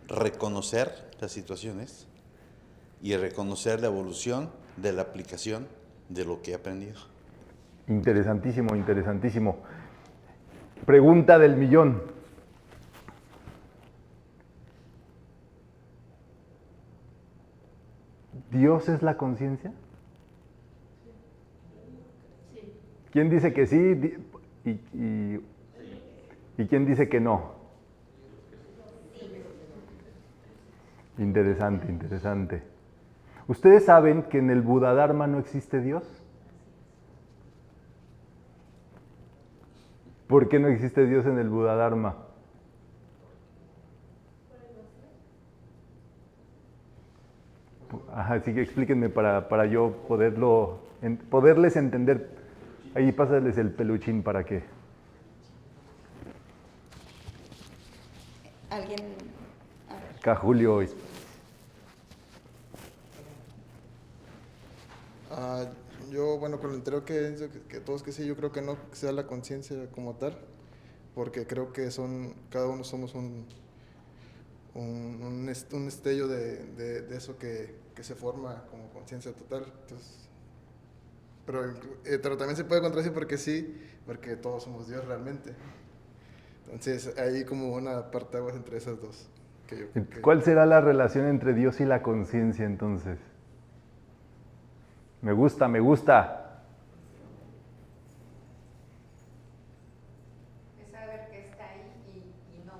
reconocer las situaciones y reconocer la evolución de la aplicación de lo que he aprendido. Interesantísimo, interesantísimo. Pregunta del millón. ¿Dios es la conciencia? ¿Quién dice que sí y quién dice que no? Interesante, interesante. ¿Ustedes saben que en el Buddha-dharma no existe Dios? ¿Por qué no existe Dios en el Buddha-dharma? Ajá, sí que explíquenme para yo poderles entender. Ahí pásales el peluchín para que. ¿Alguien? A ver. Acá Julio. Yo, bueno, con el anterior que todos que sí, yo creo que no sea la conciencia como tal, porque creo que cada uno somos un destello de eso que se forma como conciencia total. Entonces, pero también se puede contradecir porque sí, porque todos somos Dios realmente. Entonces, hay como una parteaguas entre esas dos. Que yo creo que... ¿Cuál será la relación entre Dios y la conciencia entonces? Me gusta, me gusta. Es saber que está ahí y no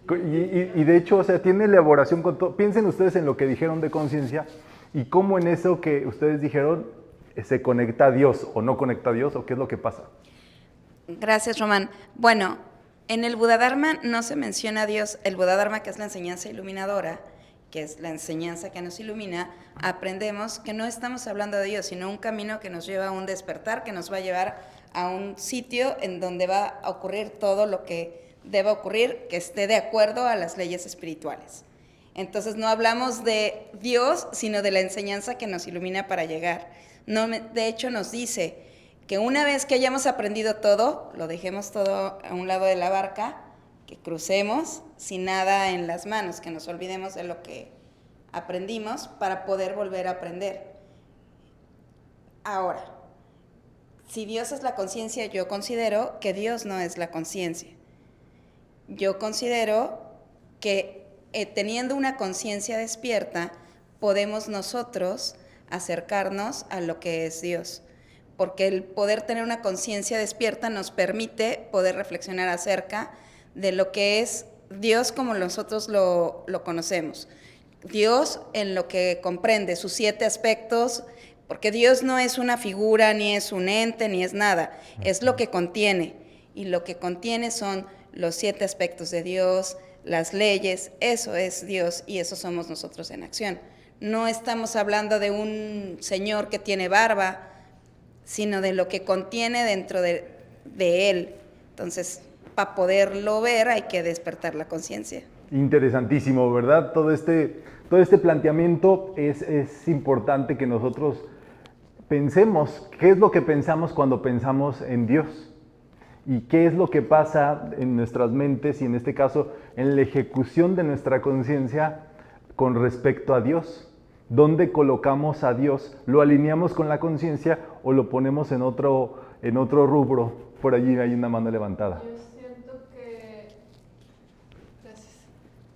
verlo. Y de hecho, o sea, tiene elaboración con todo. Piensen ustedes en lo que dijeron de conciencia y cómo en eso que ustedes dijeron se conecta a Dios o no conecta a Dios o qué es lo que pasa. Gracias, Román. Bueno, en el Buddha-dharma no se menciona a Dios. El Buddha-dharma, que es la enseñanza iluminadora, que es la enseñanza que nos ilumina, aprendemos que no estamos hablando de Dios, sino un camino que nos lleva a un despertar, que nos va a llevar a un sitio en donde va a ocurrir todo lo que deba ocurrir, que esté de acuerdo a las leyes espirituales. Entonces no hablamos de Dios, sino de la enseñanza que nos ilumina para llegar. No, de hecho nos dice que una vez que hayamos aprendido todo, lo dejemos todo a un lado de la barca, que crucemos sin nada en las manos, que nos olvidemos de lo que aprendimos para poder volver a aprender. Ahora, si Dios es la conciencia, yo considero que Dios no es la conciencia. Yo considero que teniendo una conciencia despierta, podemos nosotros acercarnos a lo que es Dios. Porque el poder tener una conciencia despierta nos permite poder reflexionar acerca de lo que es Dios como nosotros lo conocemos. Dios en lo que comprende sus 7 aspectos, porque Dios no es una figura, ni es un ente, ni es nada, es lo que contiene. Y lo que contiene son los 7 aspectos de Dios, las leyes, eso es Dios y eso somos nosotros en acción. No estamos hablando de un señor que tiene barba, sino de lo que contiene dentro de él. Entonces, para poderlo ver hay que despertar la conciencia. Interesantísimo, ¿verdad? Todo este planteamiento es importante que nosotros pensemos qué es lo que pensamos cuando pensamos en Dios y qué es lo que pasa en nuestras mentes y en este caso en la ejecución de nuestra conciencia con respecto a Dios. ¿Dónde colocamos a Dios? ¿Lo alineamos con la conciencia o lo ponemos en otro rubro? Por allí hay una mano levantada.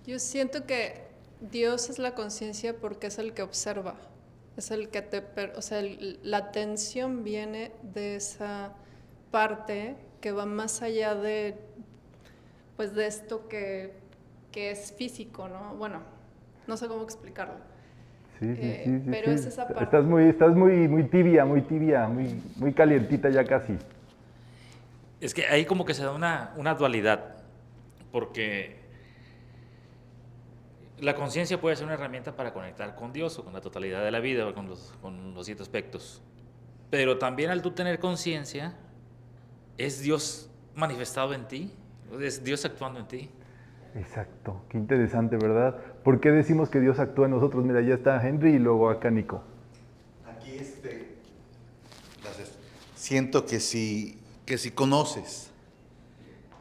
Yo siento que Dios es la conciencia porque es el que observa, es el que o sea, la atención viene de esa parte que va más allá de, pues, de esto que es físico, ¿no? Bueno, no sé cómo explicarlo. Sí. Pero es esa parte. Estás muy tibia, muy calientita ya casi. Es que ahí como que se da una dualidad, porque la conciencia puede ser una herramienta para conectar con Dios o con la totalidad de la vida o con los 7 aspectos. Pero también al tú tener conciencia, es Dios manifestado en ti, es Dios actuando en ti. Exacto, qué interesante, ¿verdad? ¿Por qué decimos que Dios actúa en nosotros? Mira, ya está Henry y luego acá Nico. Aquí gracias. Siento que si conoces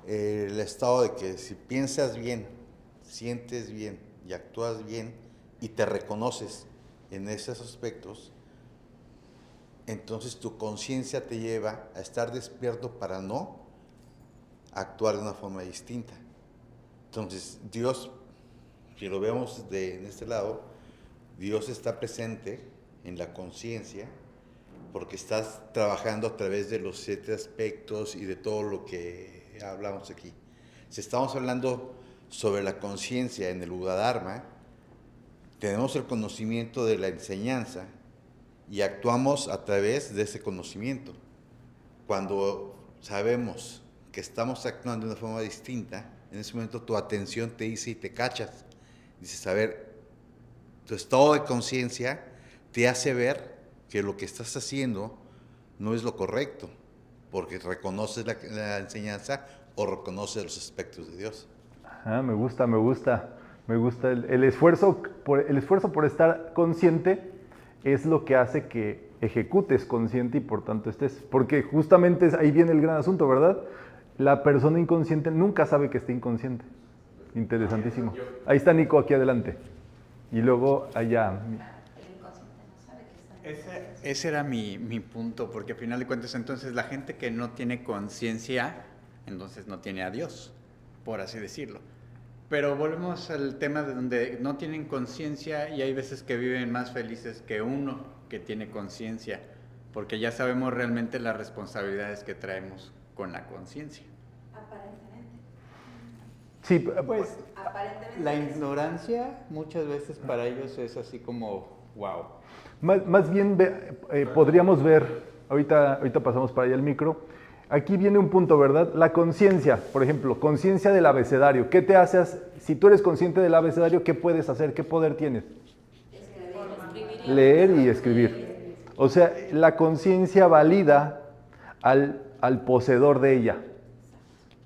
el estado de que si piensas bien, sientes bien y actúas bien y te reconoces en esos aspectos, entonces tu conciencia te lleva a estar despierto para no actuar de una forma distinta. Entonces Dios, si lo vemos en este lado, Dios está presente en la conciencia porque estás trabajando a través de los 7 aspectos y de todo lo que hablamos aquí. Si estamos hablando sobre la conciencia en el Buddha-dharma, tenemos el conocimiento de la enseñanza y actuamos a través de ese conocimiento. Cuando sabemos que estamos actuando de una forma distinta, en ese momento tu atención te dice y te cachas. Dices, a ver, tu estado de conciencia te hace ver que lo que estás haciendo no es lo correcto, porque reconoces la enseñanza o reconoces los aspectos de Dios. Ah, me gusta el esfuerzo por estar consciente es lo que hace que ejecutes consciente y por tanto estés. Porque justamente ahí viene el gran asunto, ¿verdad? La persona inconsciente nunca sabe que está inconsciente. Interesantísimo. Ahí está Nico aquí adelante. Y luego allá. Ese era mi punto, porque al final de cuentas entonces la gente que no tiene conciencia, entonces no tiene a Dios, por así decirlo. Pero volvemos al tema de donde no tienen conciencia y hay veces que viven más felices que uno que tiene conciencia, porque ya sabemos realmente las responsabilidades que traemos con la conciencia. Aparentemente. Sí, Pues Aparentemente. la ignorancia muchas veces para ellos es así como, wow. más bien podríamos ver, ahorita pasamos para allá el micro. Aquí viene un punto, ¿verdad? La conciencia, por ejemplo, conciencia del abecedario. ¿Qué te haces? Si tú eres consciente del abecedario, ¿qué puedes hacer? ¿Qué poder tienes? Leer y escribir. O sea, la conciencia valida al poseedor de ella.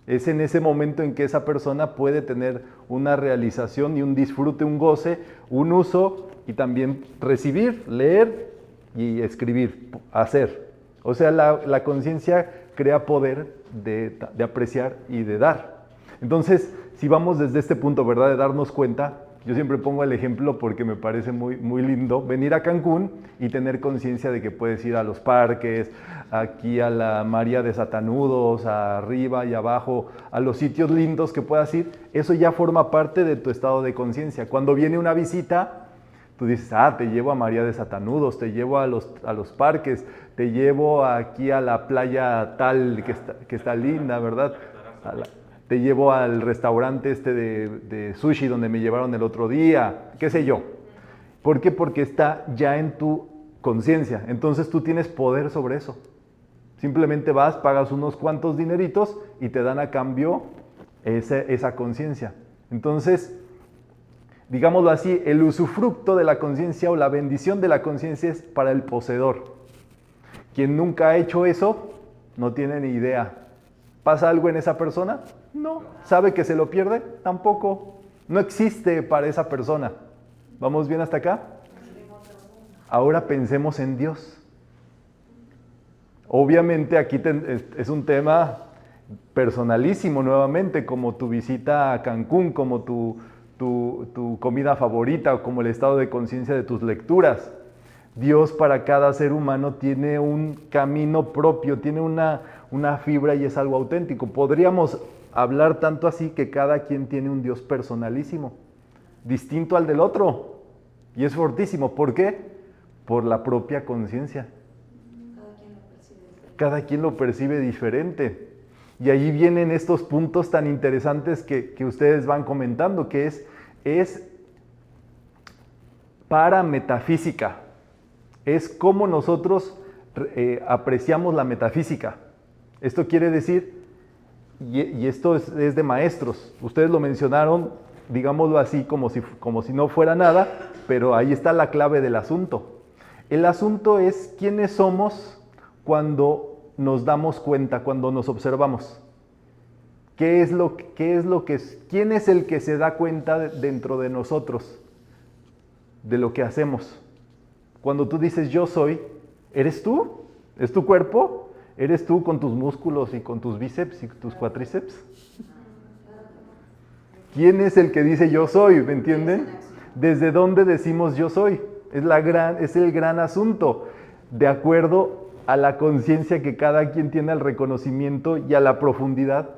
Es en ese momento en que esa persona puede tener una realización y un disfrute, un goce, un uso y también recibir, leer y escribir, hacer. O sea, la conciencia crea poder de apreciar y de dar. Entonces, si vamos desde este punto, ¿verdad? De darnos cuenta, yo siempre pongo el ejemplo porque me parece muy, muy lindo venir a Cancún y tener conciencia de que puedes ir a los parques, aquí a la María de Satanudos, arriba y abajo, a los sitios lindos que puedas ir. Eso ya forma parte de tu estado de conciencia. Cuando viene una visita, tú dices, te llevo a María de Satanudos, te llevo a los parques, te llevo aquí a la playa tal que está linda, ¿verdad? Te llevo al restaurante de sushi donde me llevaron el otro día, qué sé yo. ¿Por qué? Porque está ya en tu conciencia. Entonces tú tienes poder sobre eso. Simplemente vas, pagas unos cuantos dineritos y te dan a cambio esa conciencia. Entonces, digámoslo así, el usufructo de la conciencia o la bendición de la conciencia es para el poseedor. Quien nunca ha hecho eso, no tiene ni idea. ¿Pasa algo en esa persona? No. ¿Sabe que se lo pierde? Tampoco. No existe para esa persona. ¿Vamos bien hasta acá? Ahora pensemos en Dios. Obviamente aquí es un tema personalísimo nuevamente, como tu visita a Cancún, como tu comida favorita o como el estado de conciencia de tus lecturas. Dios para cada ser humano tiene un camino propio, tiene una fibra y es algo auténtico. Podríamos hablar tanto así que cada quien tiene un Dios personalísimo, distinto al del otro. Y es fortísimo. ¿Por qué? Por la propia conciencia. Cada quien lo percibe diferente. Y ahí vienen estos puntos tan interesantes que ustedes van comentando, que es parametafísica. Es cómo nosotros apreciamos la metafísica. Esto quiere decir, y esto es de maestros, ustedes lo mencionaron, digámoslo así, como si no fuera nada, pero ahí está la clave del asunto. El asunto es quiénes somos cuando nos damos cuenta, cuando nos observamos. ¿Quién es el que se da cuenta dentro de nosotros de lo que hacemos? Cuando tú dices yo soy, ¿eres tú? ¿Es tu cuerpo? ¿Eres tú con tus músculos y con tus bíceps y tus cuádriceps? ¿Quién es el que dice yo soy? ¿Me entienden? ¿Desde dónde decimos yo soy? Es el gran asunto. De acuerdo a la conciencia que cada quien tiene al reconocimiento y a la profundidad.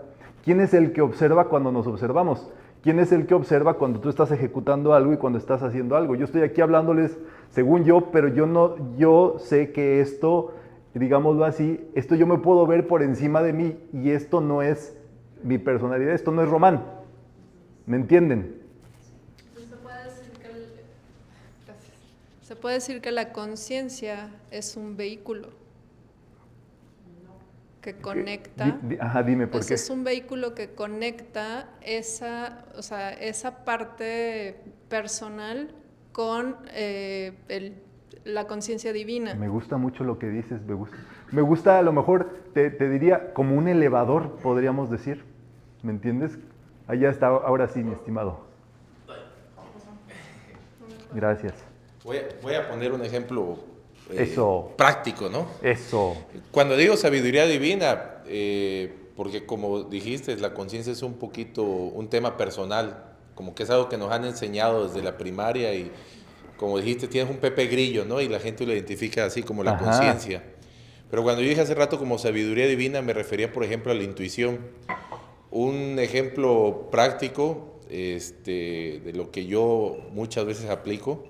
¿Quién es el que observa cuando nos observamos? ¿Quién es el que observa cuando tú estás ejecutando algo y cuando estás haciendo algo? Yo estoy aquí hablándoles según yo, pero yo sé que esto, digámoslo así, esto yo me puedo ver por encima de mí y esto no es mi personalidad, esto no es Román. ¿Me entienden? Se puede decir que la conciencia es un vehículo que conecta. Ajá, dime por Pues qué. es un vehículo que conecta esa parte personal con la conciencia divina. Me gusta mucho lo que dices, me gusta. Me gusta, a lo mejor te diría como un elevador, podríamos decir. ¿Me entiendes? Allá está, ahora sí, mi estimado. Gracias. Voy a poner un ejemplo Eso. práctico, ¿no? Eso. Cuando digo sabiduría divina, porque como dijiste, la conciencia es un poquito un tema personal, como que es algo que nos han enseñado desde la primaria y como dijiste, tienes un Pepe Grillo, ¿no? Y la gente lo identifica así como la Ajá. conciencia. Pero cuando yo dije hace rato como sabiduría divina, me refería, por ejemplo, a la intuición. Un ejemplo práctico de lo que yo muchas veces aplico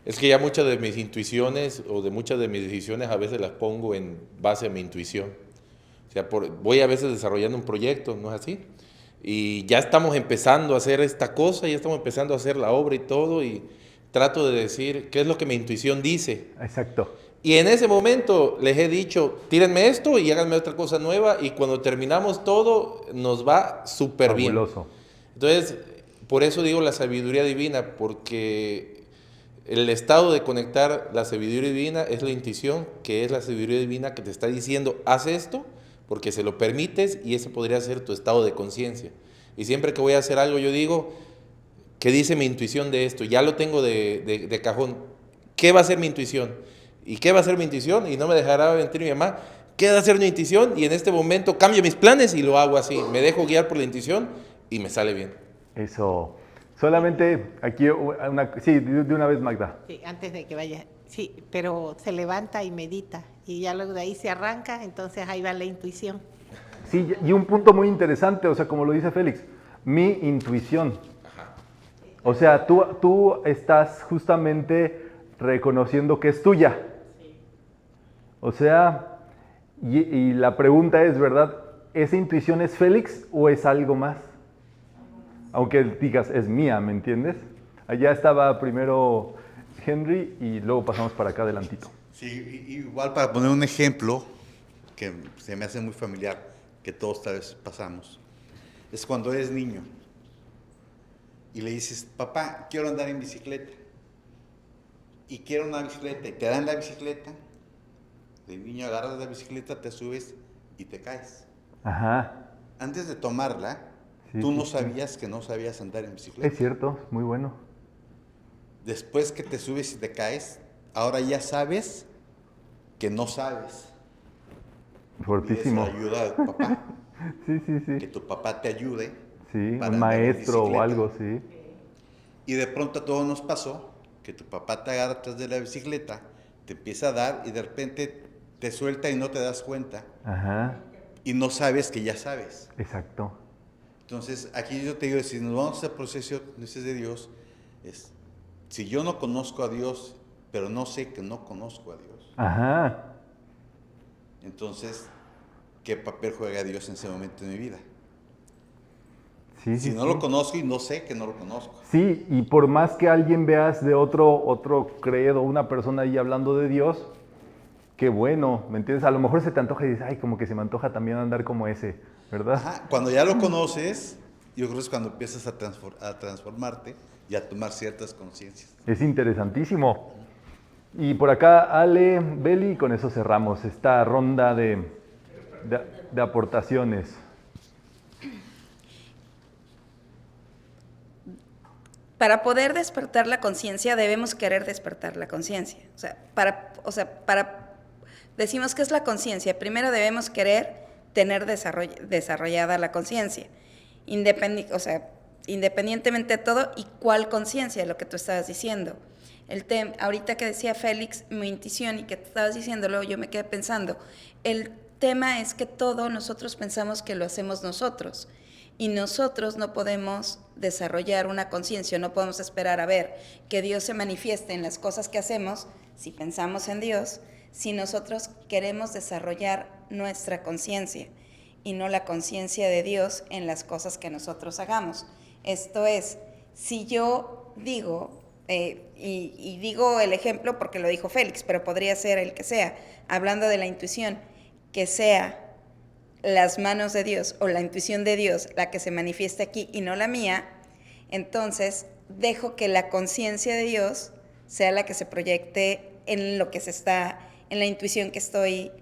es que ya muchas de mis intuiciones o de muchas de mis decisiones a veces las pongo en base a mi intuición. O sea, voy a veces desarrollando un proyecto, ¿no es así? Y ya estamos empezando a hacer esta cosa, ya estamos empezando a hacer la obra y todo, y trato de decir qué es lo que mi intuición dice. Exacto. Y en ese momento les he dicho, tírenme esto y háganme otra cosa nueva, y cuando terminamos todo nos va súper bien. Fabuloso. Entonces, por eso digo la sabiduría divina, porque el estado de conectar la sabiduría divina es la intuición, que es la sabiduría divina que te está diciendo, haz esto, porque se lo permites, y ese podría ser tu estado de conciencia. Y siempre que voy a hacer algo, yo digo, ¿qué dice mi intuición de esto? Ya lo tengo de cajón. ¿Qué va a ser mi intuición? ¿Y qué va a ser mi intuición? Y no me dejará mentir mi mamá. ¿Qué va a ser mi intuición? Y en este momento cambio mis planes y lo hago así. Me dejo guiar por la intuición y me sale bien. Eso. Solamente aquí, sí, de una vez, Magda. Sí, antes de que vaya. Sí, pero se levanta y medita y ya luego de ahí se arranca, entonces ahí va la intuición. Sí, y un punto muy interesante, o sea, como lo dice Félix, mi intuición. O sea, tú estás justamente reconociendo que es tuya. O sea, y la pregunta es, ¿verdad? ¿Esa intuición es Félix o es algo más? Aunque digas, es mía, ¿me entiendes? Allá estaba primero Henry y luego pasamos para acá adelantito. Sí, igual para poner un ejemplo que se me hace muy familiar, que todos tal vez pasamos, es cuando eres niño y le dices, papá, quiero andar en bicicleta, y quiero una bicicleta, y te dan la bicicleta, de niño agarras la bicicleta, te subes y te caes. Ajá. Antes de tomarla, Sí, tú sí, no sí. sabías que no sabías andar en bicicleta. Es cierto, muy bueno. Después que te subes y te caes, ahora ya sabes que no sabes. Fortísimo. Pides ayuda a tu papá, Sí, sí, que sí. tu papá te ayude. Sí, para un andar en maestro o bicicleta. algo, sí. Y de pronto a todos nos pasó que tu papá te agarra atrás de la bicicleta, te empieza a dar y de repente te suelta y no te das cuenta Ajá, y no sabes que ya sabes. exacto. Entonces aquí yo te digo, si nos vamos al proceso de Dios, es, si yo no conozco a Dios, pero no sé que no conozco a Dios, Ajá, entonces, ¿qué papel juega Dios en ese momento de mi vida? sí, Si sí. no sí. lo conozco y no sé que no lo conozco. Sí, y por más que alguien veas de otro credo, una persona ahí hablando de Dios, qué bueno, ¿me entiendes? A lo mejor se te antoja y dices, ay, como que se me antoja también andar como ese, ¿verdad? Ajá, cuando ya lo conoces, yo creo que es cuando empiezas a transformarte y a tomar ciertas conciencias. Es interesantísimo. Y por acá, Ale, Beli, y con eso cerramos esta ronda de aportaciones. Para poder despertar la conciencia debemos querer despertar la conciencia. Para decimos que es la conciencia, primero debemos querer tener desarrollada la conciencia, independientemente de todo, y cuál conciencia, lo que tú estabas diciendo. Ahorita que decía Félix, mi intuición, y que tú estabas diciéndolo, yo me quedé pensando, el tema es que todo nosotros pensamos que lo hacemos nosotros, y nosotros no podemos desarrollar una conciencia, no podemos esperar a ver que Dios se manifieste en las cosas que hacemos, si pensamos en Dios, si nosotros queremos desarrollar nuestra conciencia y no la conciencia de Dios en las cosas que nosotros hagamos. Esto es, si yo digo, y digo el ejemplo porque lo dijo Félix, pero podría ser el que sea, hablando de la intuición, que sea las manos de Dios o la intuición de Dios la que se manifieste aquí y no la mía, entonces dejo que la conciencia de Dios sea la que se proyecte en lo que en la intuición que estoy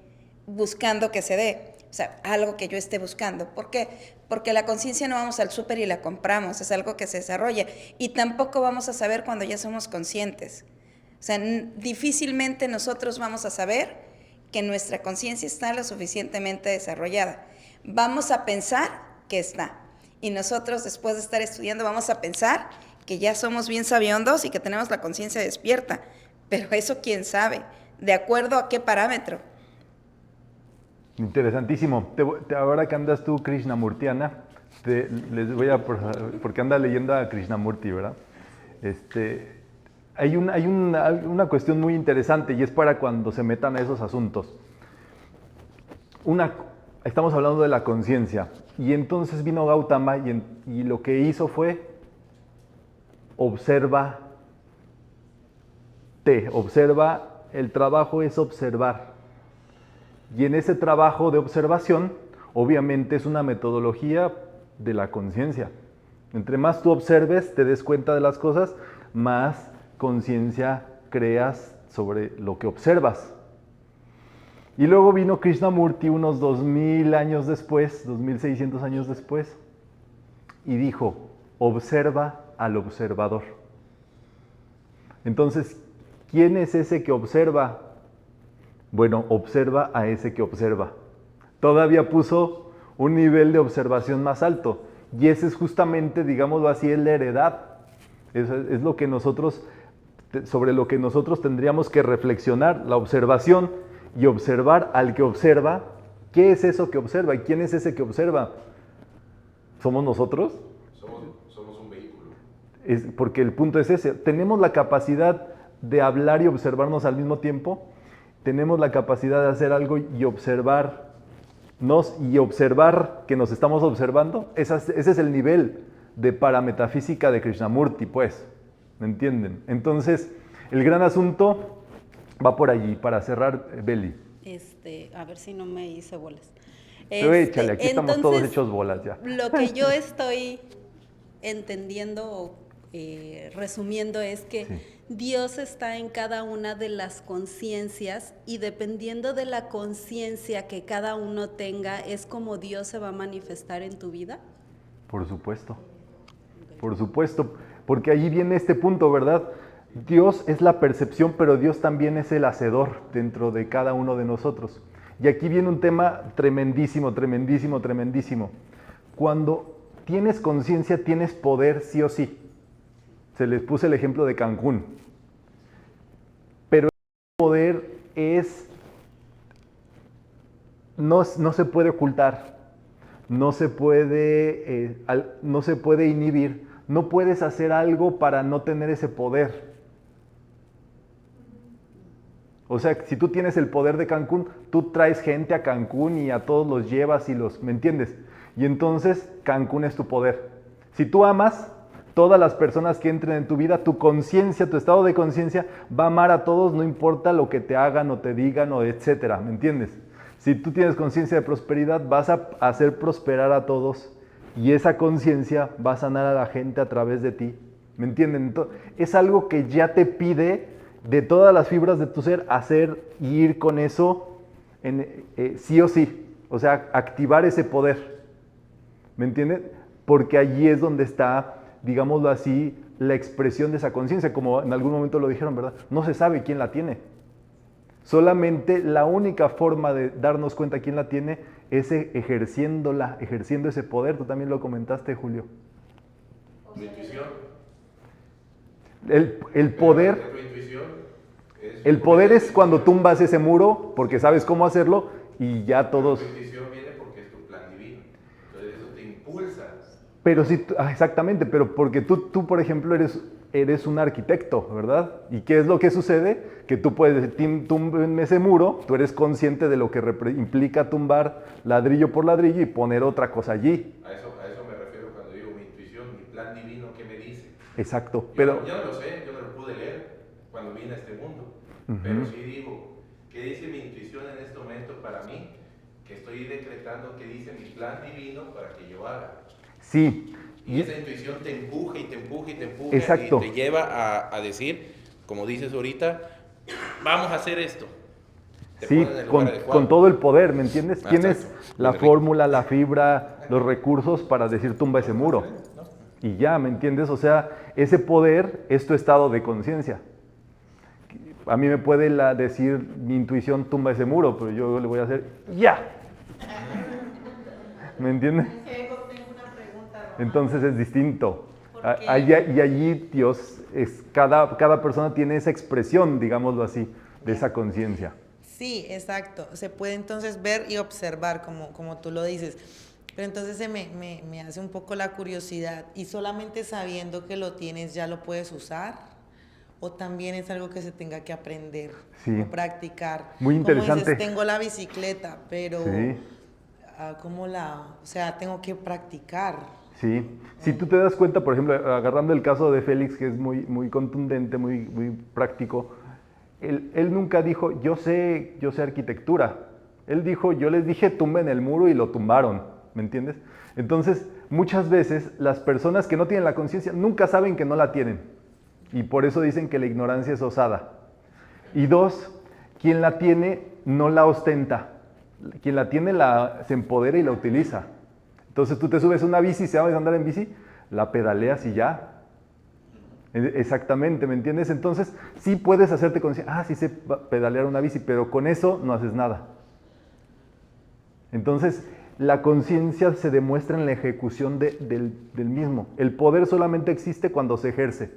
buscando que se dé. O sea, algo que yo esté buscando. ¿Por qué? Porque la conciencia no vamos al súper y la compramos, es algo que se desarrolla. Y tampoco vamos a saber cuando ya somos conscientes. O sea, difícilmente nosotros vamos a saber que nuestra conciencia está lo suficientemente desarrollada. Vamos a pensar que está. Y nosotros, después de estar estudiando, vamos a pensar que ya somos bien sabiondos y que tenemos la conciencia despierta. Pero eso, ¿quién sabe? ¿De acuerdo a qué parámetro? Interesantísimo. Ahora que andas tú, Krishnamurtiana, les voy a... Porque anda leyendo a Krishnamurti, ¿verdad? Hay una cuestión muy interesante y es para cuando se metan a esos asuntos. Estamos hablando de la conciencia y entonces vino Gautama y lo que hizo fue observa, el trabajo es observar. Y en ese trabajo de observación, obviamente es una metodología de la conciencia. Entre más tú observes, te des cuenta de las cosas, más conciencia creas sobre lo que observas. Y luego vino Krishnamurti unos 2000 años después, 2600 años después, y dijo, observa al observador. Entonces, ¿quién es ese que observa? Bueno, observa a ese que observa. Todavía puso un nivel de observación más alto. Y ese es justamente, digámoslo así, es la heredad. Es lo que sobre lo que nosotros tendríamos que reflexionar, la observación y observar al que observa. ¿Qué es eso que observa? ¿Y quién es ese que observa? ¿Somos nosotros? Somos un vehículo. Porque el punto es ese. ¿Tenemos la capacidad de hablar y observarnos al mismo tiempo? ¿Tenemos la capacidad de hacer algo y observarnos y observar que nos estamos observando? Ese es el nivel de parametafísica de Krishnamurti, pues. ¿Me entienden? Entonces, el gran asunto va por allí, para cerrar, Beli. A ver si no me hice bolas. Échale, aquí estamos todos hechos bolas ya. Lo que yo estoy entendiendo o resumiendo es que sí. Dios está en cada una de las conciencias y dependiendo de la conciencia que cada uno tenga, es como Dios se va a manifestar en tu vida. Por supuesto, porque allí viene este punto, ¿verdad? Dios es la percepción, pero Dios también es el hacedor dentro de cada uno de nosotros. Y aquí viene un tema tremendísimo. Cuando tienes conciencia, tienes poder sí o sí. Se les puse el ejemplo de Cancún. Pero el poder no se puede ocultar, no se puede inhibir, no puedes hacer algo para no tener ese poder. O sea, si tú tienes el poder de Cancún, tú traes gente a Cancún y a todos los llevas ¿me entiendes? Y entonces Cancún es tu poder. Si tú amas, todas las personas que entren en tu vida, tu conciencia, tu estado de conciencia va a amar a todos, no importa lo que te hagan o te digan o etcétera, ¿me entiendes? Si tú tienes conciencia de prosperidad, vas a hacer prosperar a todos y esa conciencia va a sanar a la gente a través de ti, ¿me entienden? Entonces, es algo que ya te pide de todas las fibras de tu ser hacer y ir con eso sí o sí, o sea, activar ese poder, ¿me entiendes? Porque allí es donde está, digámoslo así, la expresión de esa conciencia, como en algún momento lo dijeron, ¿verdad? No se sabe quién la tiene. Solamente la única forma de darnos cuenta quién la tiene es ejerciendo ese poder. Tú también lo comentaste, Julio. Tu intuición. El poder, Tu intuición el poder es cuando tumbas ese muro porque sabes cómo hacerlo y ya todos... Tu intuición viene porque es tu plan divino. Entonces eso te impulsa. Pero sí, exactamente, pero porque tú por ejemplo, eres un arquitecto, ¿verdad? ¿Y qué es lo que sucede? Que tú puedes decir, túmbame ese muro, tú eres consciente de lo que implica tumbar ladrillo por ladrillo y poner otra cosa allí. A eso me refiero cuando digo mi intuición, mi plan divino, ¿qué me dice? Exacto, pero... Yo no lo sé, yo no lo pude leer cuando vine a este mundo. Pero sí digo, ¿qué dice mi intuición en este momento para mí? Que estoy decretando qué dice mi plan divino para que yo haga. Sí. Y esa intuición te empuja y te empuja y te empuja. Exacto. Y te lleva a decir, como dices ahorita, vamos a hacer esto. Te Sí, pones en el lugar adecuado. con todo el poder, ¿me entiendes? Tienes Exacto. la Muy fórmula, la fibra, los recursos para decir tumba ese muro. Y ya, ¿me entiendes? O sea, ese poder es tu estado de conciencia. A mí me puede decir mi intuición tumba ese muro, pero yo le voy a hacer ¡ya! ¿Me entiendes? Entonces es distinto. Y allí Dios, cada persona tiene esa expresión, digámoslo así, de esa conciencia. Sí, exacto. Se puede entonces ver y observar, como tú lo dices. Pero entonces me hace un poco la curiosidad. ¿Y solamente sabiendo que lo tienes ya lo puedes usar? ¿O también es algo que se tenga que aprender o practicar? Muy interesante. Como dices, tengo la bicicleta, pero sí. O sea, tengo que practicar. Sí, si tú te das cuenta, por ejemplo, agarrando el caso de Félix, que es muy, muy contundente, muy, muy práctico, él nunca dijo, yo sé arquitectura. Él dijo, yo les dije, tumben el muro y lo tumbaron, ¿me entiendes? Entonces, muchas veces las personas que no tienen la conciencia nunca saben que no la tienen. Y por eso dicen que la ignorancia es osada. Y dos, quien la tiene no la ostenta. Quien la tiene se empodera y la utiliza. Entonces tú te subes a una bici, ¿sabes andar en bici? La pedaleas y ya. Exactamente, ¿me entiendes? Entonces sí puedes hacerte conciencia, sí sé pedalear una bici, pero con eso no haces nada. Entonces la conciencia se demuestra en la ejecución del mismo. El poder solamente existe cuando se ejerce.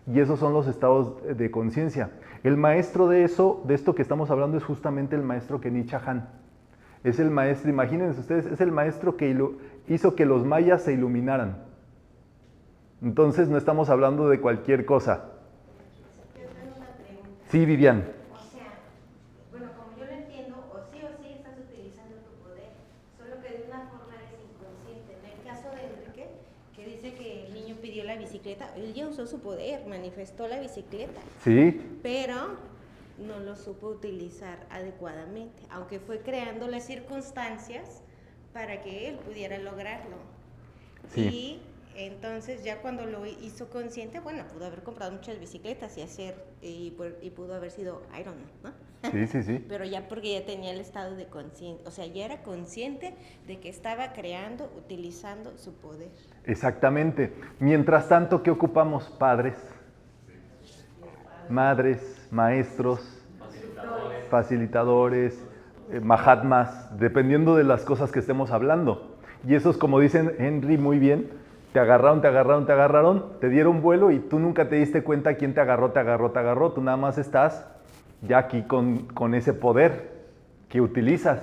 Y esos son los estados de conciencia. El maestro de esto que estamos hablando es justamente el maestro Kenichi Han. Es el maestro, imagínense ustedes, es el maestro que hizo que los mayas se iluminaran. Entonces no estamos hablando de cualquier cosa. Yo tengo una pregunta. Sí, Vivian. O sea, bueno, como yo lo entiendo, o sí estás utilizando tu poder, solo que de una forma eres inconsciente. En el caso de Enrique, que dice que el niño pidió la bicicleta, él ya usó su poder, manifestó la bicicleta. Sí. Pero no lo supo utilizar adecuadamente, aunque fue creando las circunstancias para que él pudiera lograrlo. Sí. Y entonces ya cuando lo hizo consciente, bueno, pudo haber comprado muchas bicicletas y pudo haber sido Iron Man, ¿no? Sí. Pero ya porque ya tenía el estado de conciencia, o sea, ya era consciente de que estaba creando, utilizando su poder. Exactamente. Mientras tanto, ¿qué ocupamos? Padres, madres, maestros, facilitadores, mahatmas, dependiendo de las cosas que estemos hablando. Y esos, como dicen Henry muy bien, te agarraron, te dieron vuelo y tú nunca te diste cuenta quién te agarró. Tú nada más estás ya aquí con ese poder que utilizas.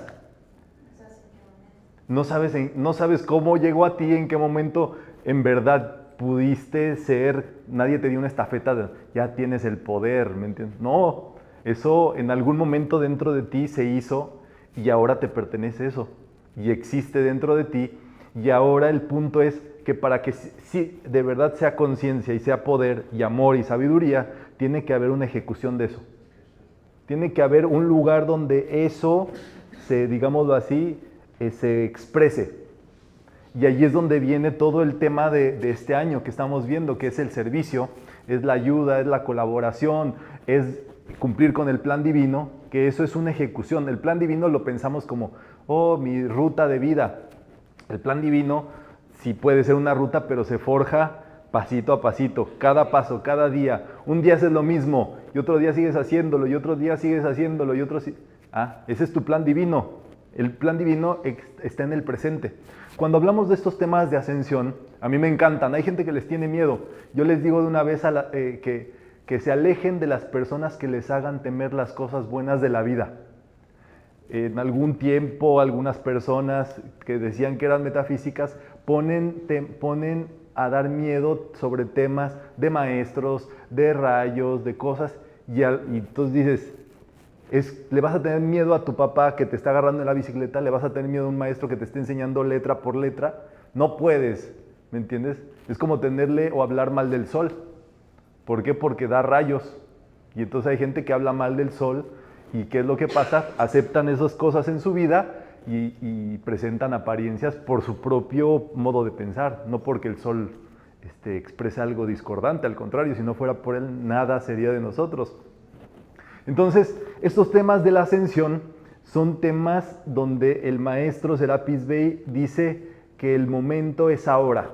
No sabes cómo llegó a ti, en qué momento en verdad pudiste ser, nadie te dio una estafeta de ya tienes el poder, ¿me entiendes? No, eso en algún momento dentro de ti se hizo y ahora te pertenece eso y existe dentro de ti y ahora el punto es que para que sí, de verdad sea conciencia y sea poder y amor y sabiduría, tiene que haber una ejecución de eso. Tiene que haber un lugar donde eso digámoslo así, se exprese. Y allí es donde viene todo el tema de este año que estamos viendo, que es el servicio, es la ayuda, es la colaboración, es cumplir con el plan divino, que eso es una ejecución. El plan divino lo pensamos como, mi ruta de vida. El plan divino sí puede ser una ruta, pero se forja pasito a pasito, cada paso, cada día. Un día haces lo mismo y otro día sigues haciéndolo y otro día sigues haciéndolo y otro... ese es tu plan divino. El plan divino está en el presente. Cuando hablamos de estos temas de ascensión, a mí me encantan. Hay gente que les tiene miedo. Yo les digo de una vez que se alejen de las personas que les hagan temer las cosas buenas de la vida. En algún tiempo, algunas personas que decían que eran metafísicas ponen a dar miedo sobre temas de maestros, de rayos, de cosas, y entonces dices, le vas a tener miedo a tu papá que te está agarrando en la bicicleta, le vas a tener miedo a un maestro que te esté enseñando letra por letra. No puedes, ¿me entiendes? Es como tenerle o hablar mal del sol. ¿Por qué? Porque da rayos. Y entonces hay gente que habla mal del sol, y ¿qué es lo que pasa? Aceptan esas cosas en su vida y presentan apariencias por su propio modo de pensar, no porque el sol expresa algo discordante, al contrario, si no fuera por él, nada sería de nosotros. Entonces, estos temas de la ascensión son temas donde el maestro Serapis Bey dice que el momento es ahora.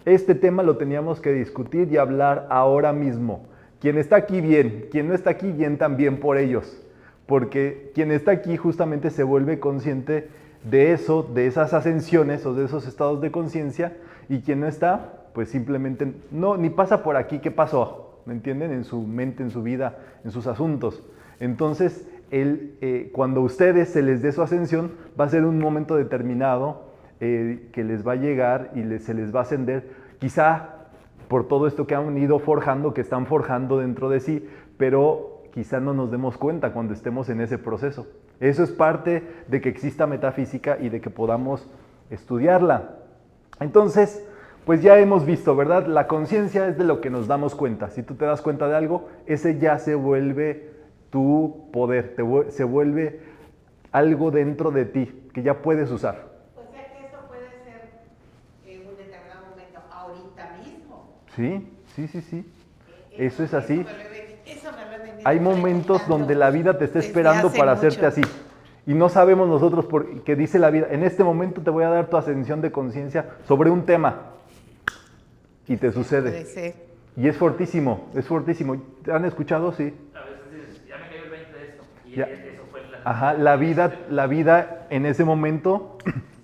Este tema lo teníamos que discutir y hablar ahora mismo. Quien está aquí bien, quien no está aquí bien también por ellos. Porque quien está aquí justamente se vuelve consciente de eso, de esas ascensiones o de esos estados de conciencia, y quien no está, pues simplemente no, ni pasa por aquí. ¿Qué pasó? ¿Me entienden? En su mente, en su vida, en sus asuntos. Entonces, cuando a ustedes se les dé su ascensión, va a ser un momento determinado que les va a llegar y se les va a ascender, quizá por todo esto que han ido forjando, que están forjando dentro de sí, pero quizá no nos demos cuenta cuando estemos en ese proceso. Eso es parte de que exista metafísica y de que podamos estudiarla. Entonces, pues ya hemos visto, ¿verdad? La conciencia es de lo que nos damos cuenta. Si tú te das cuenta de algo, ese ya se vuelve tu poder, se vuelve algo dentro de ti que ya puedes usar. O sea que eso puede ser en un determinado momento, ahorita mismo. Sí. Eso es así. Eso me lo he venido Hay momentos donde la vida te está desde esperando hace para mucho. hacerte así. Y no sabemos nosotros qué dice la vida. En este momento te voy a dar tu ascensión de conciencia sobre un tema. Y te sucede. Puede ser. Y es fortísimo, es fortísimo. ¿Han escuchado? Sí. A veces dices, ya me cayó el 20 de esto. Y Ya. eso fue la... Ajá, la vida en ese momento,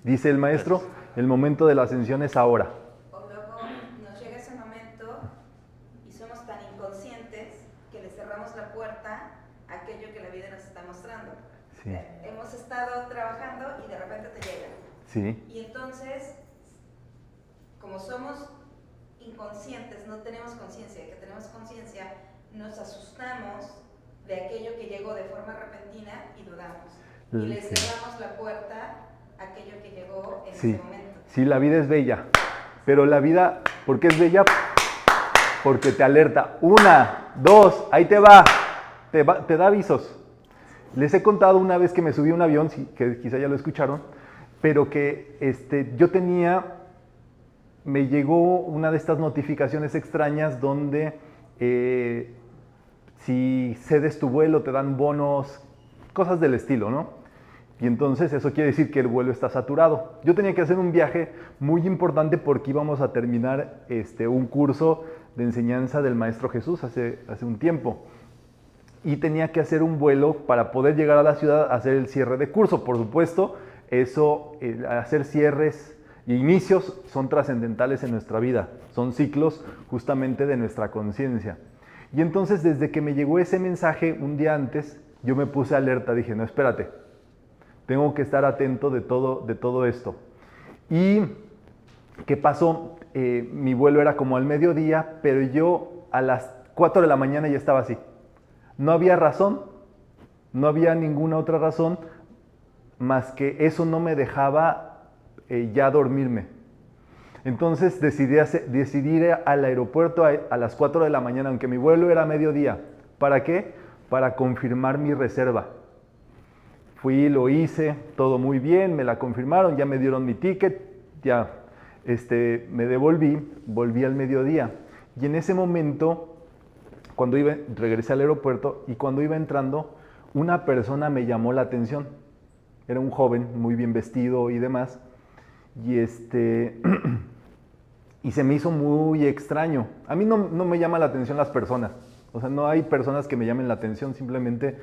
dice el maestro, el momento de la ascensión es ahora. O luego nos llega ese momento y somos tan inconscientes que le cerramos la puerta a aquello que la vida nos está mostrando. Sí. Hemos estado trabajando y de repente te llega. Sí. Y entonces, como somos inconscientes, no tenemos conciencia de que tenemos conciencia, nos asustamos de aquello que llegó de forma repentina y dudamos. Y le Sí. cerramos la puerta a aquello que llegó en Sí. ese momento. Sí, la vida es bella. Pero la vida, ¿por qué es bella? Porque te alerta. 1, 2, ahí te va. Te da avisos. Les he contado una vez que me subí a un avión, que quizá ya lo escucharon, pero que me llegó una de estas notificaciones extrañas donde si cedes tu vuelo te dan bonos, cosas del estilo, ¿no? Y entonces eso quiere decir que el vuelo está saturado. Yo tenía que hacer un viaje muy importante porque íbamos a terminar un curso de enseñanza del Maestro Jesús hace un tiempo. Y tenía que hacer un vuelo para poder llegar a la ciudad a hacer el cierre de curso. Por supuesto, hacer cierres y inicios son trascendentales en nuestra vida. Son ciclos justamente de nuestra conciencia. Y entonces, desde que me llegó ese mensaje un día antes, yo me puse alerta. Dije, no, espérate. Tengo que estar atento de todo esto. ¿Y qué pasó? Mi vuelo era como al mediodía, pero yo a las 4 de la mañana ya estaba así. No había razón, no había ninguna otra razón más que eso no me dejaba ya dormirme. Entonces decidí ir al aeropuerto a las 4 de la mañana, aunque mi vuelo era a mediodía. ¿Para qué? Para confirmar mi reserva. Fui, lo hice, todo muy bien, me la confirmaron, ya me dieron mi ticket, ya me volví al mediodía. Y en ese momento, regresé al aeropuerto y cuando iba entrando, una persona me llamó la atención. Era un joven, muy bien vestido y demás. Y Y se me hizo muy extraño. A mí no me llama la atención las personas. O sea, no hay personas que me llamen la atención, simplemente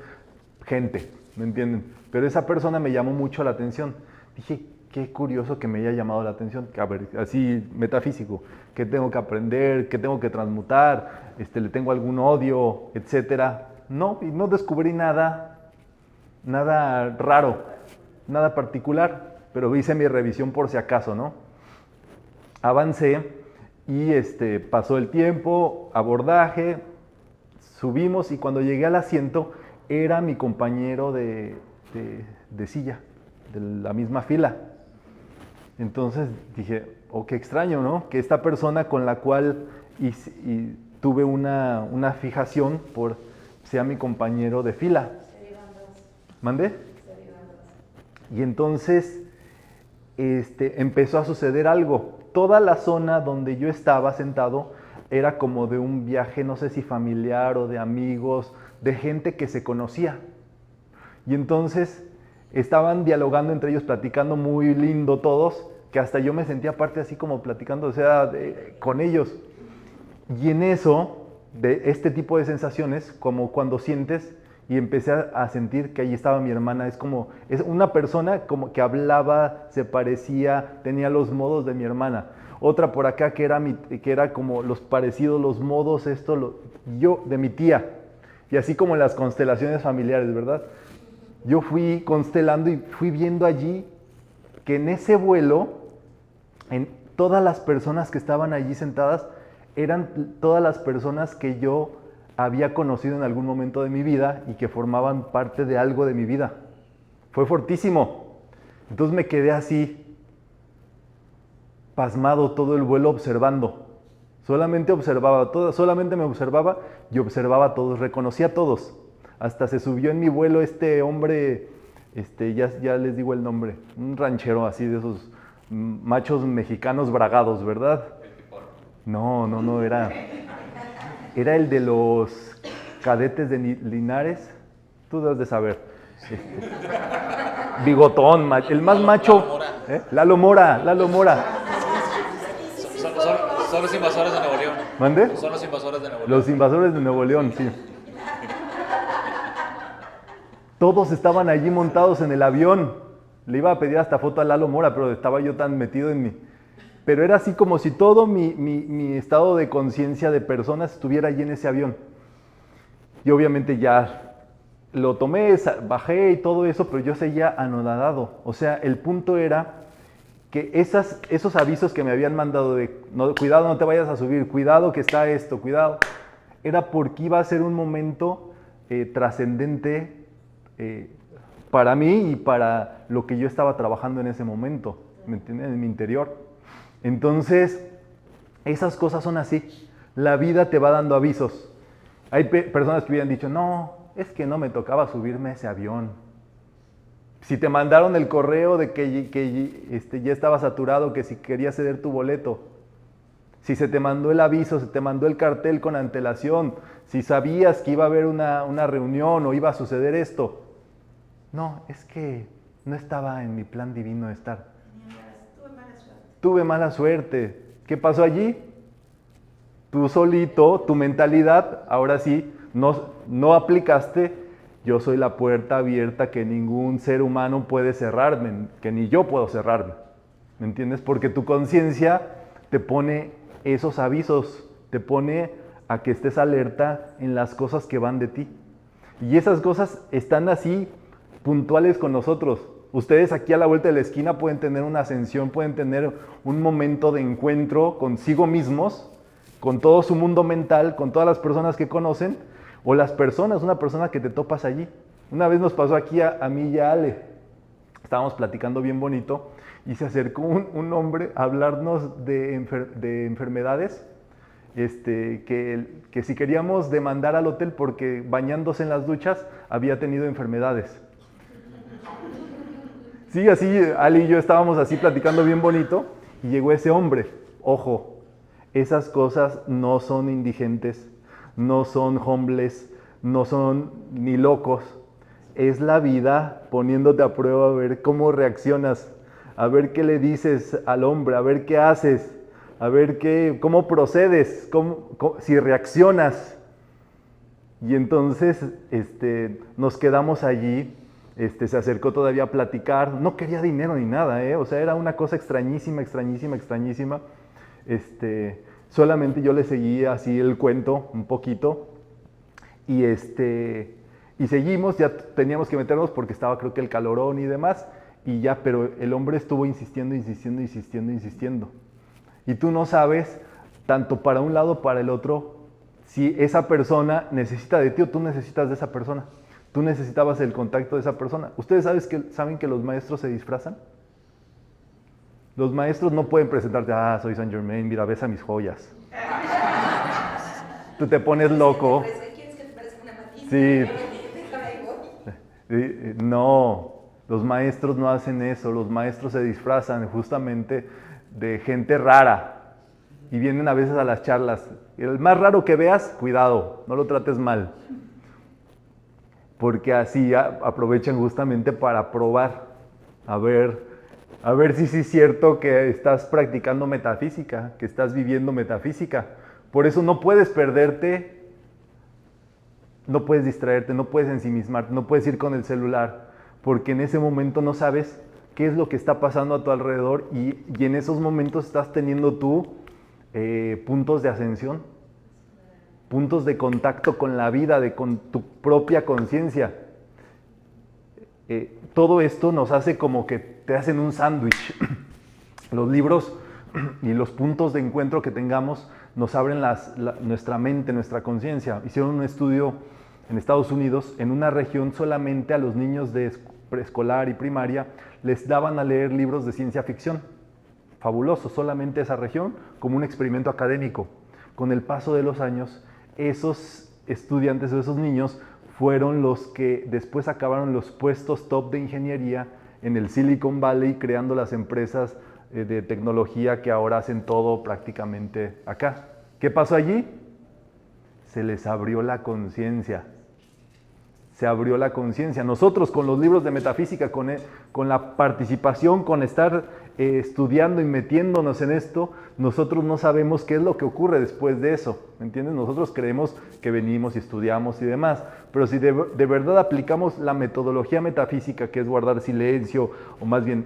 gente, ¿me entienden? Pero esa persona me llamó mucho la atención. Dije, qué curioso que me haya llamado la atención. A ver, así metafísico. ¿Qué tengo que aprender? ¿Qué tengo que transmutar? ¿Le tengo algún odio? Etcétera. No, y no descubrí nada raro, nada particular. Pero hice mi revisión por si acaso, ¿no? Avancé y pasó el tiempo, abordaje, subimos y cuando llegué al asiento era mi compañero de silla, de la misma fila. Entonces dije, oh, qué extraño, ¿no? Que esta persona con la cual tuve una fijación sea mi compañero de fila. ¿Mandé? Y entonces empezó a suceder algo. Toda la zona donde yo estaba sentado era como de un viaje, no sé si familiar o de amigos, de gente que se conocía. Y entonces estaban dialogando entre ellos, platicando muy lindo todos, que hasta yo me sentía parte así como platicando, o sea, con ellos. Y en eso, de este tipo de sensaciones, como cuando sientes, y empecé a sentir que ahí estaba mi hermana, es una persona como que hablaba, se parecía, tenía los modos de mi hermana. Otra por acá que era como los parecidos, los modos, yo de mi tía. Y así como en las constelaciones familiares, ¿verdad? Yo fui constelando y fui viendo allí que en ese vuelo, en todas las personas que estaban allí sentadas, eran todas las personas que yo había conocido en algún momento de mi vida y que formaban parte de algo de mi vida. Fue fortísimo. Entonces me quedé así, pasmado todo el vuelo observando. Solamente me observaba y observaba a todos, reconocía a todos. Hasta se subió en mi vuelo este hombre, ya les digo el nombre, un ranchero así de esos machos mexicanos bragados, ¿verdad? No, era el de los cadetes de Linares, tú debes de saber. Bigotón, el más macho. Lalo Mora. Son los invasores de Nuevo León. ¿Mande? Son los invasores de Nuevo León. Los invasores de Nuevo León, sí. Todos estaban allí montados en el avión. Le iba a pedir hasta foto a Lalo Mora, pero estaba yo tan metido en mí. Pero era así como si todo mi estado de conciencia de personas estuviera allí en ese avión. Y obviamente ya lo tomé, bajé y todo eso, pero yo seguía anonadado. O sea, el punto era que esos avisos que me habían mandado de cuidado, no te vayas a subir, cuidado que está esto, cuidado, era porque iba a ser un momento trascendente para mí y para lo que yo estaba trabajando en ese momento, ¿me entiendes? En mi interior. Entonces, esas cosas son así. La vida te va dando avisos. Hay personas que hubieran dicho, no, es que no me tocaba subirme a ese avión. Si te mandaron el correo de que ya estaba saturado, que si querías ceder tu boleto. Si se te mandó el aviso, se te mandó el cartel con antelación. Si sabías que iba a haber una reunión o iba a suceder esto. No, es que no estaba en mi plan divino de estar. Tuve mala suerte. ¿Qué pasó allí? Tú solito, tu mentalidad, ahora sí, no aplicaste. Yo soy la puerta abierta que ningún ser humano puede cerrarme, que ni yo puedo cerrarme. ¿Me entiendes? Porque tu conciencia te pone esos avisos, te pone a que estés alerta en las cosas que van de ti. Y esas cosas están así puntuales con nosotros. Ustedes aquí a la vuelta de la esquina pueden tener una ascensión, pueden tener un momento de encuentro consigo mismos, con todo su mundo mental, con todas las personas que conocen, o una persona que te topas allí. Una vez nos pasó aquí a mí y a Ale. Estábamos platicando bien bonito y se acercó un hombre a hablarnos de enfermedades, que si queríamos demandar al hotel porque bañándose en las duchas había tenido enfermedades. Sí, así Ale y yo estábamos así platicando bien bonito y llegó ese hombre. Ojo, esas cosas no son indigentes, no son homeless, no son ni locos. Es la vida poniéndote a prueba a ver cómo reaccionas, a ver qué le dices al hombre, a ver qué haces. a ver cómo procedes, si reaccionas. Y entonces nos quedamos allí, se acercó todavía a platicar, no quería dinero ni nada, o sea, era una cosa extrañísima, extrañísima, extrañísima. Solamente yo le seguí así el cuento un poquito y seguimos, ya teníamos que meternos porque estaba creo que el calorón y demás, y ya, pero el hombre estuvo insistiendo, insistiendo, insistiendo, insistiendo. Y tú no sabes, tanto para un lado para el otro, si esa persona necesita de ti o tú necesitas de esa persona. Tú necesitabas el contacto de esa persona. ¿Ustedes saben que los maestros se disfrazan? Los maestros no pueden presentarte, soy Saint Germain, mira, ves a mis joyas. Tú te pones loco. ¿Quieres que te parezca una matita? Sí. No, los maestros no hacen eso. Los maestros se disfrazan justamente de gente rara. Y vienen a veces a las charlas. El más raro que veas, cuidado, no lo trates mal. Porque así aprovechan justamente para probar. A ver si sí es cierto que estás practicando metafísica, que estás viviendo metafísica. Por eso no puedes perderte, no puedes distraerte, no puedes ensimismarte, no puedes ir con el celular, porque en ese momento no sabes qué es lo que está pasando a tu alrededor y en esos momentos estás teniendo tú puntos de ascensión, puntos de contacto con la vida, con tu propia conciencia. Todo esto nos hace como que te hacen un sándwich. Los libros y los puntos de encuentro que tengamos nos abren nuestra mente, nuestra conciencia. Hicieron un estudio en Estados Unidos, en una región solamente a los niños de preescolar y primaria les daban a leer libros de ciencia ficción. Fabuloso, solamente esa región, como un experimento académico. Con el paso de los años, esos estudiantes o esos niños fueron los que después acabaron los puestos top de ingeniería en el Silicon Valley, creando las empresas de tecnología que ahora hacen todo prácticamente acá. ¿Qué pasó allí? Se les abrió la conciencia. Se abrió la conciencia. Nosotros con los libros de metafísica, con la participación, con estar estudiando y metiéndonos en esto, nosotros no sabemos qué es lo que ocurre después de eso, ¿me entiendes? Nosotros creemos que venimos y estudiamos y demás, pero si de verdad aplicamos la metodología metafísica, que es guardar silencio, o más bien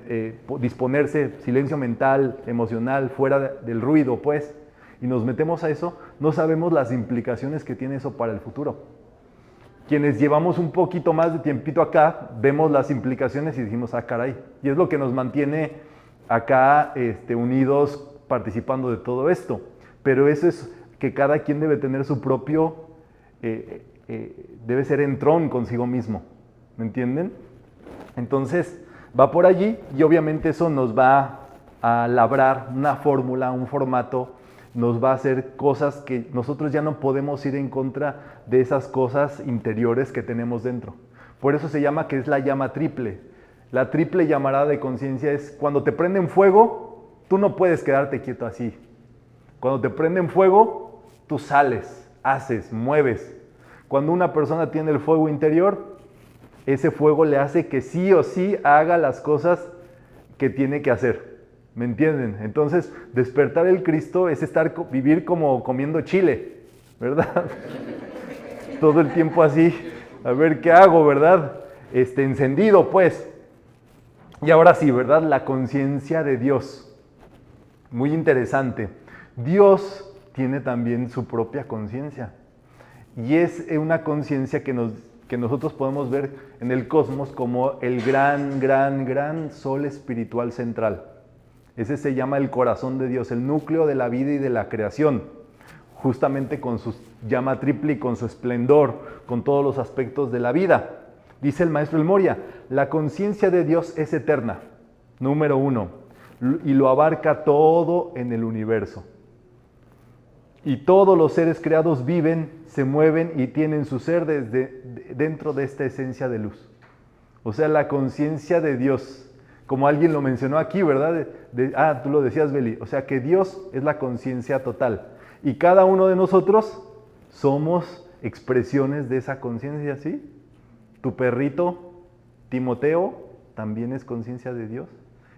disponerse, silencio mental, emocional, fuera del ruido, pues, y nos metemos a eso, no sabemos las implicaciones que tiene eso para el futuro. Quienes llevamos un poquito más de tiempito acá, vemos las implicaciones y decimos, caray, y es lo que nos mantiene acá unidos participando de todo esto. Pero eso es que cada quien debe tener su propio, debe ser entrón consigo mismo, ¿me entienden? Entonces va por allí y obviamente eso nos va a labrar una fórmula, un formato, nos va a hacer cosas que nosotros ya no podemos ir en contra de esas cosas interiores que tenemos dentro. Por eso se llama que es la llama triple. La triple llamarada de conciencia es cuando te prenden fuego, tú no puedes quedarte quieto así. Cuando te prenden fuego, tú sales, haces, mueves. Cuando una persona tiene el fuego interior, ese fuego le hace que sí o sí haga las cosas que tiene que hacer. ¿Me entienden? Entonces, despertar el Cristo es vivir como comiendo chile, ¿verdad? Todo el tiempo así, a ver qué hago, ¿verdad? Encendido, pues. Y ahora sí, ¿verdad? La conciencia de Dios. Muy interesante. Dios tiene también su propia conciencia. Y es una conciencia que nosotros podemos ver en el cosmos como el gran sol espiritual central. Ese se llama el corazón de Dios, el núcleo de la vida y de la creación, justamente con su llama triple y con su esplendor, con todos los aspectos de la vida. Dice el maestro El Moria, la conciencia de Dios es eterna, número 1, y lo abarca todo en el universo. Y todos los seres creados viven, se mueven y tienen su ser dentro de esta esencia de luz. O sea, la conciencia de Dios, como alguien lo mencionó aquí, ¿verdad? Tú lo decías, Beli. O sea, que Dios es la conciencia total. Y cada uno de nosotros somos expresiones de esa conciencia, ¿sí? Tu perrito, Timoteo, también es conciencia de Dios.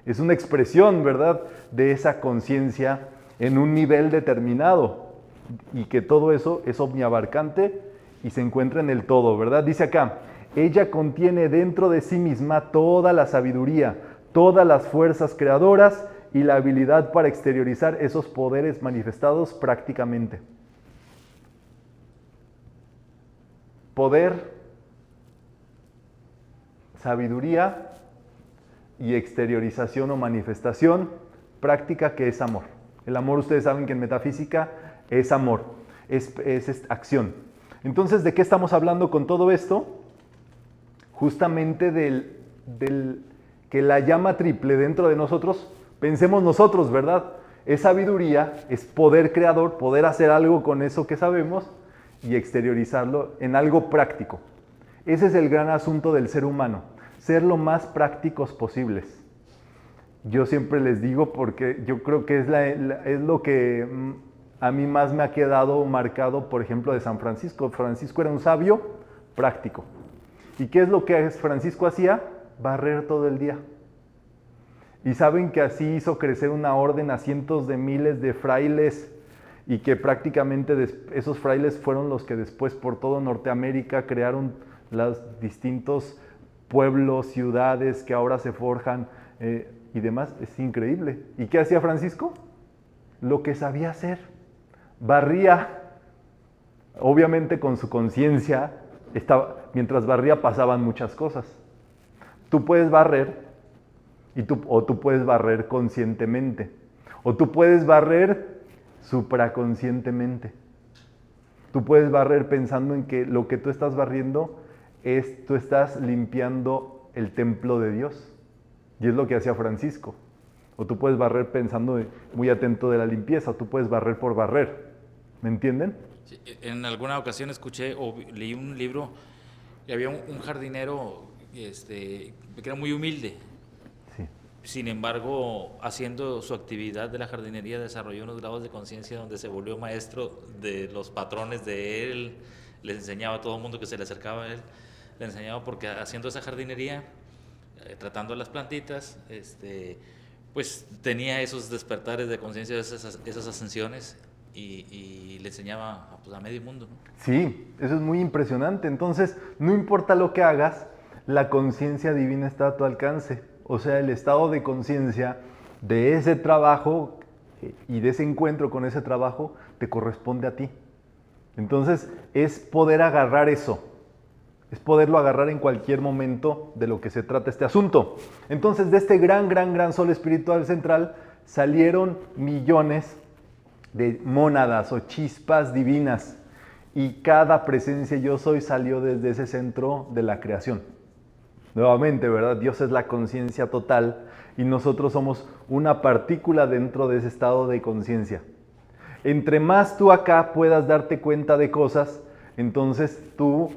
Es una expresión, ¿verdad?, de esa conciencia en un nivel determinado y que todo eso es omniabarcante y se encuentra en el todo, ¿verdad? Dice acá, ella contiene dentro de sí misma toda la sabiduría, todas las fuerzas creadoras y la habilidad para exteriorizar esos poderes manifestados prácticamente. Poder, sabiduría y exteriorización o manifestación práctica, que es amor. El amor, ustedes saben que en metafísica es amor, es acción. Entonces, ¿de qué estamos hablando con todo esto? Justamente del que la llama triple dentro de nosotros, pensemos nosotros, ¿verdad? Es sabiduría, es poder creador, poder hacer algo con eso que sabemos y exteriorizarlo en algo práctico. Ese es el gran asunto del ser humano, ser lo más prácticos posibles. Yo siempre les digo, porque yo creo que es lo que a mí más me ha quedado marcado, por ejemplo, de San Francisco. Francisco era un sabio práctico. ¿Y qué es lo que Francisco hacía? Barrer todo el día. Y saben que así hizo crecer una orden a cientos de miles de frailes, y que prácticamente esos frailes fueron los que después por todo Norteamérica crearon los distintos pueblos, ciudades que ahora se forjan y demás. Es increíble. ¿Y qué hacía Francisco? Lo que sabía hacer. Barría, obviamente con su conciencia, mientras barría pasaban muchas cosas. Tú puedes barrer, o tú puedes barrer conscientemente, o tú puedes barrer supraconscientemente. Tú puedes barrer pensando en que lo que tú estás barriendo tú estás limpiando el templo de Dios, y es lo que hacía Francisco. O tú puedes barrer pensando muy atento de la limpieza, o tú puedes barrer por barrer. ¿Me entienden? Sí, en alguna ocasión escuché o leí un libro y había un jardinero que era muy humilde. Sí. Sin embargo, haciendo su actividad de la jardinería, desarrolló unos grados de conciencia donde se volvió maestro de los patrones de él, les enseñaba a todo el mundo que se le acercaba a él, le enseñaba, porque haciendo esa jardinería, tratando las plantitas, pues tenía esos despertares de conciencia, esas ascensiones, y le enseñaba pues, a medio mundo, ¿no? Sí, eso es muy impresionante. Entonces, no importa lo que hagas, la conciencia divina está a tu alcance. O sea, el estado de conciencia de ese trabajo y de ese encuentro con ese trabajo te corresponde a ti. Entonces, es poder agarrar eso. Es poderlo agarrar en cualquier momento de lo que se trata este asunto. Entonces, de este gran sol espiritual central salieron millones de mónadas o chispas divinas, y cada presencia yo soy salió desde ese centro de la creación. Nuevamente, ¿verdad? Dios es la conciencia total y nosotros somos una partícula dentro de ese estado de conciencia. Entre más tú acá puedas darte cuenta de cosas, entonces tú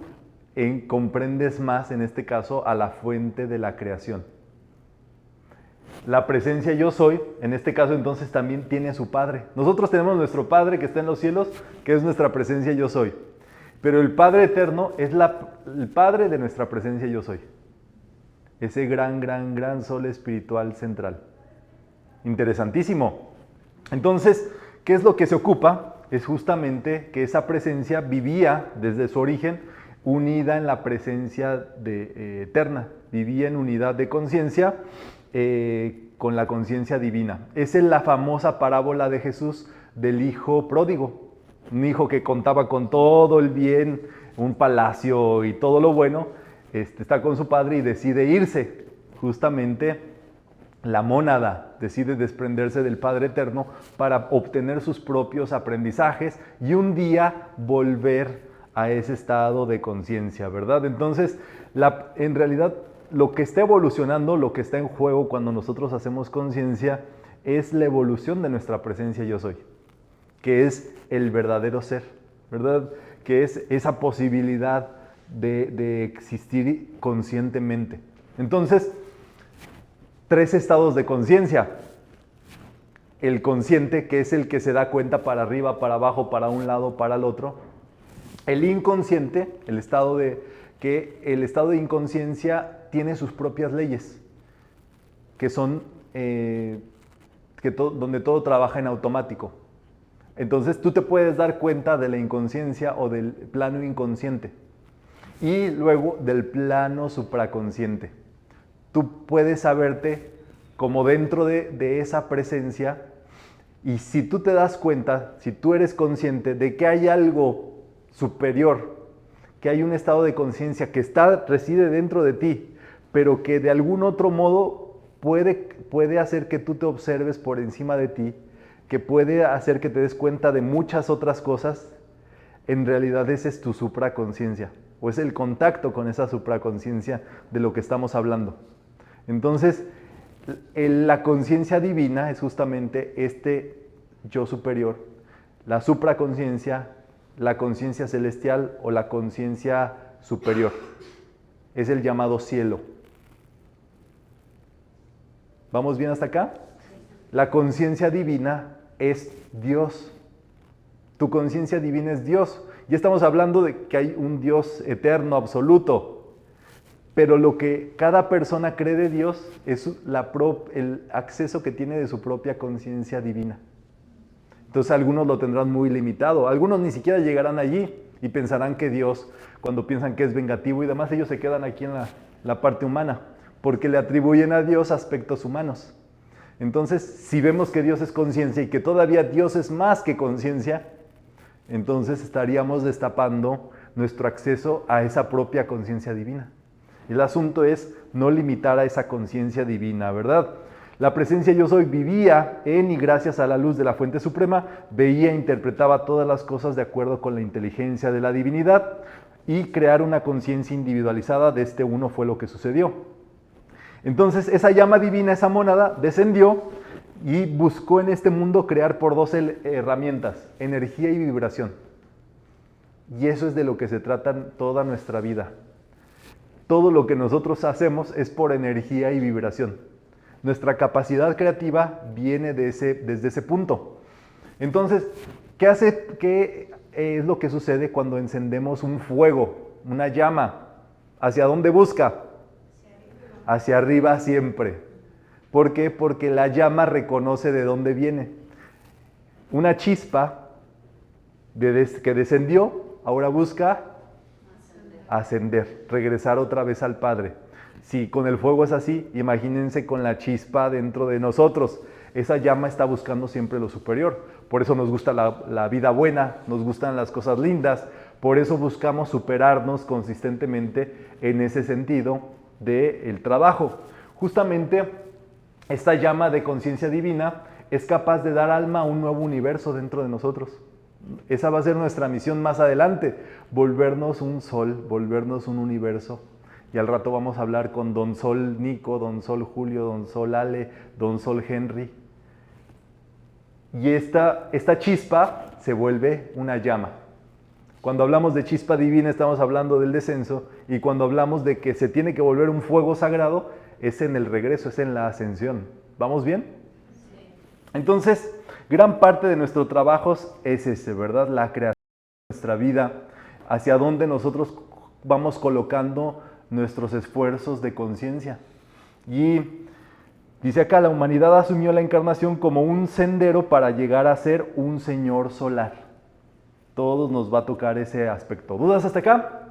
comprendes más, en este caso, a la fuente de la creación. La presencia yo soy, en este caso entonces también tiene a su Padre. Nosotros tenemos nuestro Padre que está en los cielos, que es nuestra presencia yo soy. Pero el Padre eterno es el Padre de nuestra presencia yo soy. Ese gran sol espiritual central. Interesantísimo. Entonces, ¿qué es lo que se ocupa? Es justamente que esa presencia vivía desde su origen unida en la presencia eterna. Vivía en unidad de conciencia con la conciencia divina. Esa es la famosa parábola de Jesús del hijo pródigo. Un hijo que contaba con todo el bien, un palacio y todo lo bueno, está con su padre y decide irse. Justamente la mónada decide desprenderse del Padre Eterno para obtener sus propios aprendizajes y un día volver a ese estado de conciencia, ¿verdad? Entonces, en realidad, lo que está evolucionando, lo que está en juego cuando nosotros hacemos conciencia, es la evolución de nuestra presencia yo soy, que es el verdadero ser, ¿verdad? Que es esa posibilidad de existir conscientemente. Entonces, 3 estados de conciencia. El consciente, que es el que se da cuenta para arriba, para abajo, para un lado, para el otro. El inconsciente, el estado de inconsciencia tiene sus propias leyes, que donde todo trabaja en automático. Entonces tú te puedes dar cuenta de la inconsciencia o del plano inconsciente y luego del plano supraconsciente. Tú puedes saberte como dentro de esa presencia, y si tú te das cuenta, si tú eres consciente de que hay algo superior, que hay un estado de conciencia que reside dentro de ti, pero que de algún otro modo puede hacer que tú te observes por encima de ti, que puede hacer que te des cuenta de muchas otras cosas, en realidad ese es tu supraconsciencia, o es el contacto con esa supraconsciencia de lo que estamos hablando. Entonces, la conciencia divina es justamente este yo superior, la supraconsciencia, la conciencia celestial o la conciencia superior. Es el llamado cielo. ¿Vamos bien hasta acá? La conciencia divina es Dios. Tu conciencia divina es Dios. Ya estamos hablando de que hay un Dios eterno, absoluto. Pero lo que cada persona cree de Dios es el acceso que tiene de su propia conciencia divina. Entonces algunos lo tendrán muy limitado. Algunos ni siquiera llegarán allí y pensarán que Dios, cuando piensan que es vengativo y demás, ellos se quedan aquí en la parte humana, porque le atribuyen a Dios aspectos humanos. Entonces, si vemos que Dios es conciencia y que todavía Dios es más que conciencia, entonces estaríamos destapando nuestro acceso a esa propia conciencia divina. El asunto es no limitar a esa conciencia divina, ¿verdad? La presencia yo soy vivía en y gracias a la luz de la fuente suprema, veía e interpretaba todas las cosas de acuerdo con la inteligencia de la divinidad, y crear una conciencia individualizada de este uno fue lo que sucedió. Entonces esa llama divina, esa mónada, descendió y buscó en este mundo crear por dos herramientas, energía y vibración. Y eso es de lo que se trata toda nuestra vida. Todo lo que nosotros hacemos es por energía y vibración. Nuestra capacidad creativa viene desde ese punto. Entonces, ¿qué es lo que sucede cuando encendemos un fuego, una llama? ¿Hacia dónde busca? Hacia arriba siempre. ¿Por qué? Porque la llama reconoce de dónde viene. Una chispa que descendió, ahora busca ascender, regresar otra vez al Padre. Si con el fuego es así, imagínense con la chispa dentro de nosotros. Esa llama está buscando siempre lo superior. Por eso nos gusta la vida buena, nos gustan las cosas lindas. Por eso buscamos superarnos consistentemente en ese sentido del trabajo. Justamente esta llama de conciencia divina es capaz de dar alma a un nuevo universo dentro de nosotros. Esa va a ser nuestra misión más adelante, volvernos un sol, volvernos un universo. Y al rato vamos a hablar con Don Sol Nico, Don Sol Julio, Don Sol Ale, Don Sol Henry. Y esta chispa se vuelve una llama. Cuando hablamos de chispa divina estamos hablando del descenso, y cuando hablamos de que se tiene que volver un fuego sagrado, es en el regreso, es en la ascensión. ¿Vamos bien? Sí. Entonces, gran parte de nuestro trabajo es ese, ¿verdad? La creación de nuestra vida, hacia donde nosotros vamos colocando nuestros esfuerzos de conciencia. Y dice acá, la humanidad asumió la encarnación como un sendero para llegar a ser un señor solar. Todos nos va a tocar ese aspecto. ¿Dudas hasta acá?